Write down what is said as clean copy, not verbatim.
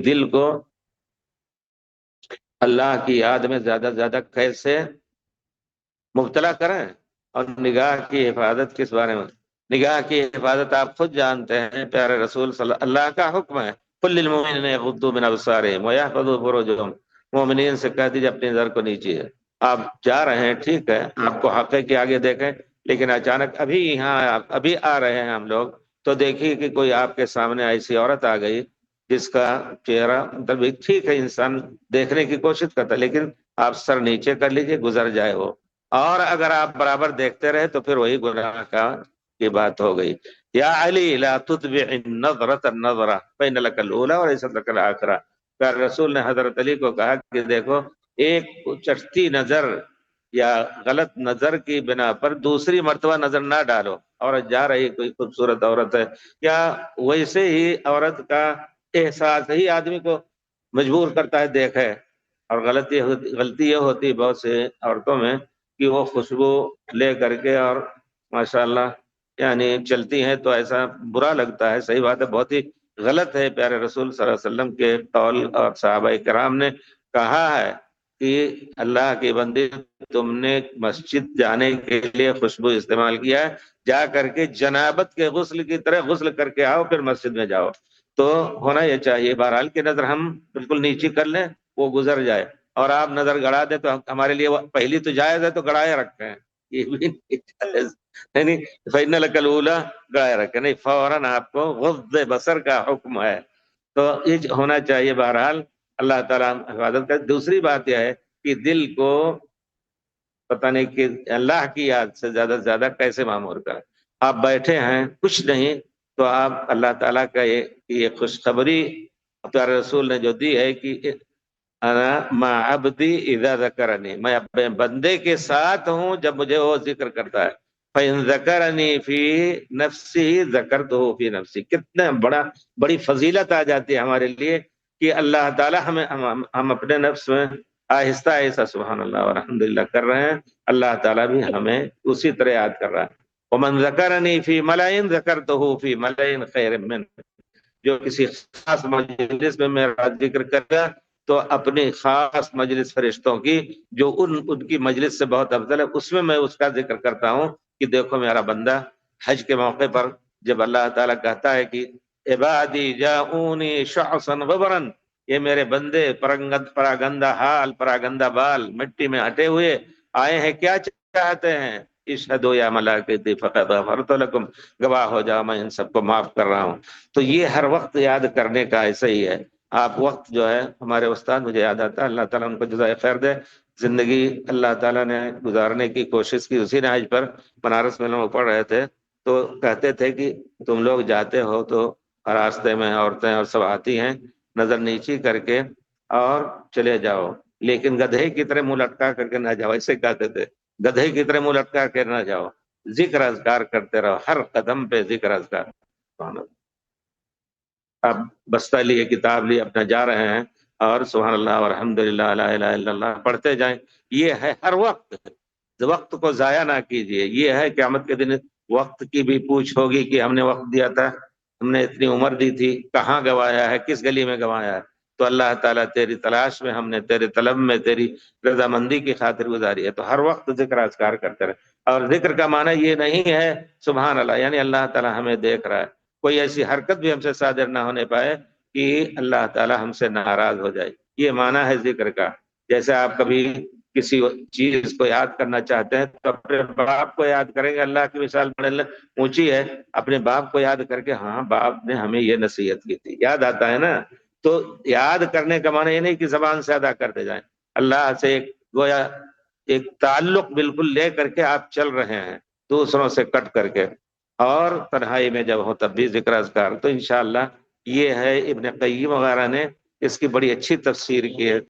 دل کو اللہ کی یاد میں زیادہ سے زیادہ کیسے مبتلا کریں، اور نگاہ کی حفاظت کس بارے میں؟ نگاہ کی حفاظت آپ خود جانتے ہیں، پیارے رسول صلی اللہ کا حکم ہے، قل للمؤمنین یغضوا من ابصارہم ویحفظوا فروجہم، مومنین سے کہہ دیجیے اپنی نظر کو نیچے ہے۔ آپ جا رہے ہیں، ٹھیک ہے، آپ کو حق ہے کہ آگے دیکھیں، لیکن اچانک ابھی آ رہے ہیں ہم لوگ، تو دیکھیے کہ کوئی آپ کے سامنے ایسی عورت آ گئی جس کا چہرہ مطلب ٹھیک ہے، انسان دیکھنے کی کوشش کرتا ہے، لیکن آپ سر نیچے کر لیجئے، گزر جائے وہ، اور اگر آپ برابر دیکھتے رہے تو پھر وہی گناہ کی بات ہو گئی۔ یا علی لا تتبع النظرۃ النظرہ فإن لک الاولی وليس لک الاخرہ، پیارے رسول نے حضرت علی کو کہا کہ دیکھو، ایک چٹتی نظر یا غلط نظر کی بنا پر دوسری مرتبہ نظر نہ ڈالو، عورت جا رہی، کوئی خوبصورت عورت ہے، یا ویسے ہی عورت کا احساس ہی آدمی کو مجبور کرتا ہے دیکھے، اور غلطی یہ ہوتی بہت سے عورتوں میں کہ وہ خوشبو لے کر کے اور ماشاءاللہ یعنی چلتی ہیں تو ایسا برا لگتا ہے، صحیح بات ہے، بہت ہی غلط ہے۔ پیارے رسول صلی اللہ علیہ وسلم کے قول اور صحابہ کرام نے کہا ہے کہ اللہ کی بندی، تم نے مسجد جانے کے لیے خوشبو استعمال کیا ہے، جا کر کے جنابت کے غسل کی طرح غسل کر کے آؤ، پھر مسجد میں جاؤ۔ تو ہونا یہ چاہیے بہرحال کی نظر ہم بالکل نیچی کر لیں، وہ گزر جائے، اور آپ نظر گڑا دیں تو ہمارے لیے پہلی تو جائز ہے، تو گڑائے رکھتے ہیں، یہ بھی نہیں جائز، یعنی فإن لک الاولی، گڑائے رکھے نہیں، فوراً آپ کو غض بصر کا حکم ہے۔ تو یہ ہونا چاہیے بہرحال، اللہ تعالیٰ حفاظت کر۔ دوسری بات یہ ہے کہ دل کو پتہ نہیں کہ اللہ کی یاد سے زیادہ کیسے معمور کریں۔ آپ بیٹھے ہیں، کچھ نہیں، تو آپ اللہ تعالیٰ کا یہ خوشخبری پیارے رسول نے جو دی ہے کہ انا مع عبدی اذا ذکرنی، میں اپنے بندے کے ساتھ ہوں جب مجھے وہ ذکر کرتا ہے، فإن ذکرنی فی نفسی ذکرتہ فی نفسی، کتنا بڑی فضیلت آ جاتی ہے ہمارے لیے کہ اللہ تعالیٰ ہم اپنے نفس میں آہستہ آہستہ سبحان اللہ اور الحمدللہ کر رہے ہیں، اللہ تعالیٰ بھی ہمیں اسی طرح یاد کر رہا ہے۔ ومن ذکرنی فی ملأ ذکرتہ فی ملأ خیر منہ، جو کسی خاص مجلس میں میرا ذکر کرتا تو اپنی خاص مجلس فرشتوں کی جو ان کی مجلس سے بہت افضل ہے، اس میں اس کا ذکر کرتا ہوں کہ دیکھو میرا بندہ حج کے موقع پر جب اللہ تعالیٰ کہتا ہے کہ عبادی جاؤنی شعثا غبرا، یہ میرے بندے پراگندہ حال پراگندہ بال مٹی میں ہٹے ہوئے آئے ہیں، کیا چاہتے ہیں؟ اشہدوا یا ملائکتی فقد غفرت لکم، گواہ ہو جاؤ میں ان سب کو معاف کر رہا ہوں۔ تو یہ ہر وقت یاد کرنے کا ایسا ہی ہے۔ آپ وقت جو ہے، ہمارے استاد مجھے یاد آتا ہے، اللہ تعالیٰ ان کو جزائے خیر دے، زندگی اللہ تعالیٰ نے گزارنے کی کوشش کی، اسی نے حج پر بنارس میں لوگ پڑھ رہے تھے تو کہتے تھے کہ تم لوگ جاتے ہو تو راستے میں عورتیں اور سب آتی ہیں، نظر نیچی کر کے اور چلے جاؤ، لیکن گدھے کی طرح منہ لٹکا کر کے نہ جاؤ، ایسے کہتے تھے، گدھے کی طرح منہ لٹکا کے نہ جاؤ، ذکر اذکار کرتے رہو، ہر قدم پہ ذکر اذکار۔ آپ بستہ لیے، کتاب لیے، اپنا جا رہے ہیں اور سبحان اللہ والحمدللہ لا الہ الا اللہ پڑھتے جائیں، یہ ہے ہر وقت، وقت کو ضائع نہ کیجیے۔ یہ ہے قیامت کے دن وقت کی بھی پوچھ ہوگی کہ ہم نے وقت دیا تھا، ہم نے اتنی عمر دی تھی، کہاں گوایا ہے، کس گلی میں گوایا ہے؟ تو اللہ تعالیٰ تیری تلاش میں ہم نے، تیرے طلب میں، تیری رضامندی کی خاطر گزاری ہے، تو ہر وقت ذکر اذکار کرتے رہے۔ اور ذکر کا معنی یہ نہیں ہے سبحان اللہ یعنی اللہ تعالیٰ ہمیں دیکھ رہا ہے، کوئی ایسی حرکت بھی ہم سے صادر نہ ہونے پائے کہ اللہ تعالیٰ ہم سے ناراض ہو جائے، یہ معنی ہے ذکر کا۔ جیسے آپ کبھی کسی چیز کو یاد کرنا چاہتے ہیں تو اپنے باپ کو یاد کریں گے، اللہ کی مثال بڑے اونچی ہے، اپنے باپ کو یاد کر کے ہاں باپ نے ہمیں یہ نصیحت کی تھی، یاد آتا ہے نا۔ تو یاد کرنے کا معنی یہ نہیں کہ زبان سے ادا کرتے جائیں، اللہ سے ایک گویا ایک تعلق بالکل لے کر کے آپ چل رہے ہیں، دوسروں سے کٹ کر کے، اور تنہائی میں جب ہو تب بھی ذکر اذکار۔ تو انشاءاللہ یہ ہے ابن قیم وغیرہ نے اس کی بڑی اچھی تفسیر کی ہے۔